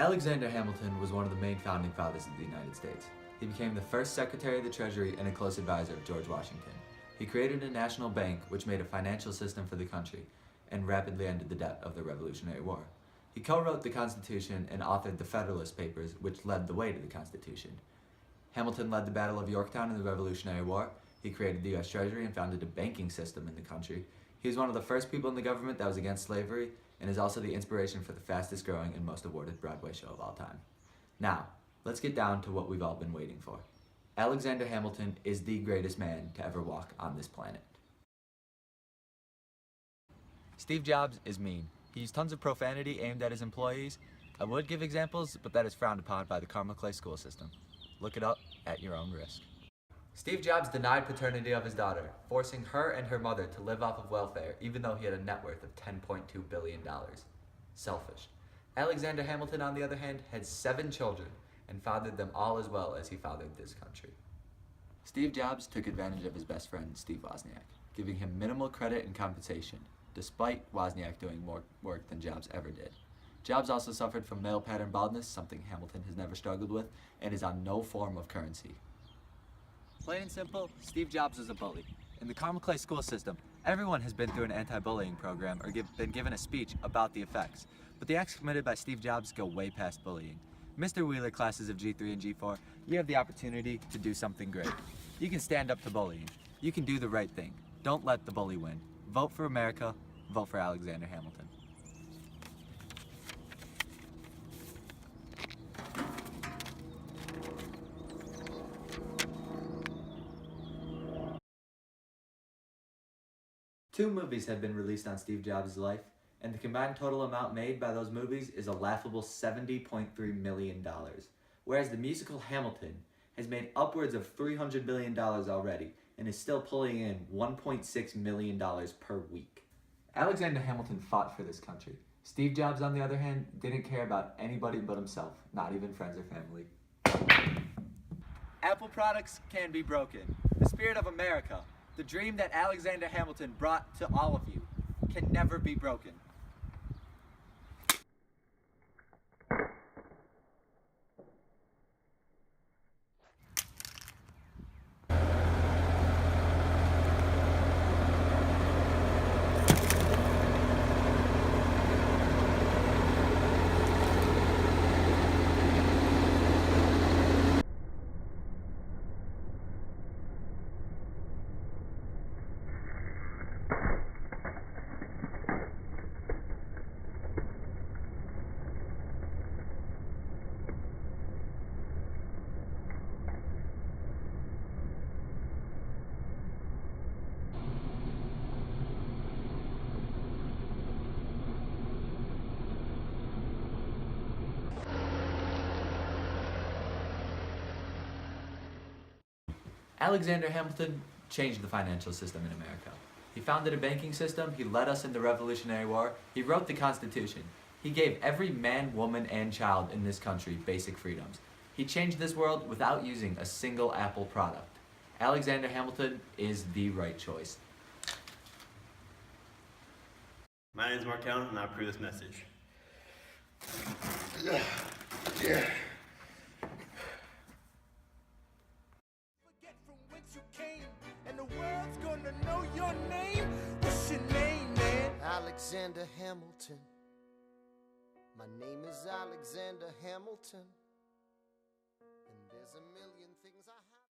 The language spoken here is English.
Alexander Hamilton was one of the main founding fathers of the United States. He became the first Secretary of the Treasury and a close advisor of George Washington. He created a national bank which made a financial system for the country and rapidly ended the debt of the Revolutionary War. He co-wrote the Constitution and authored the Federalist Papers, which led the way to the Constitution. Hamilton led the Battle of Yorktown in the Revolutionary War. He created the U.S. Treasury and founded a banking system in the country. He was one of the first people in the government that was against slavery and is also the inspiration for the fastest growing and most awarded Broadway show of all time. Now, let's get down to what we've all been waiting for. Alexander Hamilton is the greatest man to ever walk on this planet. Steve Jobs is mean. He used tons of profanity aimed at his employees. I would give examples, but that is frowned upon by the Carmel Clay school system. Look it up at your own risk. Steve Jobs denied paternity of his daughter, forcing her and her mother to live off of welfare even though he had a net worth of $10.2 billion. Selfish. Alexander Hamilton, on the other hand, had 7 children and fathered them all as well as he fathered this country. Steve Jobs took advantage of his best friend, Steve Wozniak, giving him minimal credit and compensation, despite Wozniak doing more work than Jobs ever did. Jobs also suffered from male pattern baldness, something Hamilton has never struggled with, and is on no form of currency. Plain and simple, Steve Jobs was a bully. In the Carmel Clay school system, everyone has been through an anti-bullying program or been given a speech about the effects, but the acts committed by Steve Jobs go way past bullying. Mr. Wheeler classes of G3 and G4, you have the opportunity to do something great. You can stand up to bullying. You can do the right thing. Don't let the bully win. Vote for America. Vote for Alexander Hamilton. Two movies have been released on Steve Jobs' life, and the combined total amount made by those movies is a laughable $70.3 million, whereas the musical Hamilton has made upwards of $300 million already and is still pulling in $1.6 million per week. Alexander Hamilton fought for this country. Steve Jobs, on the other hand, didn't care about anybody but himself, not even friends or family. Apple products can be broken. The spirit of America, the dream that Alexander Hamilton brought to all of you, can never be broken. Alexander Hamilton changed the financial system in America. He founded a banking system, he led us in the Revolutionary War, he wrote the Constitution. He gave every man, woman, and child in this country basic freedoms. He changed this world without using a single Apple product. Alexander Hamilton is the right choice. My name is Mark Allen, and I approve this message. Alexander Hamilton. My name is Alexander Hamilton. And there's a million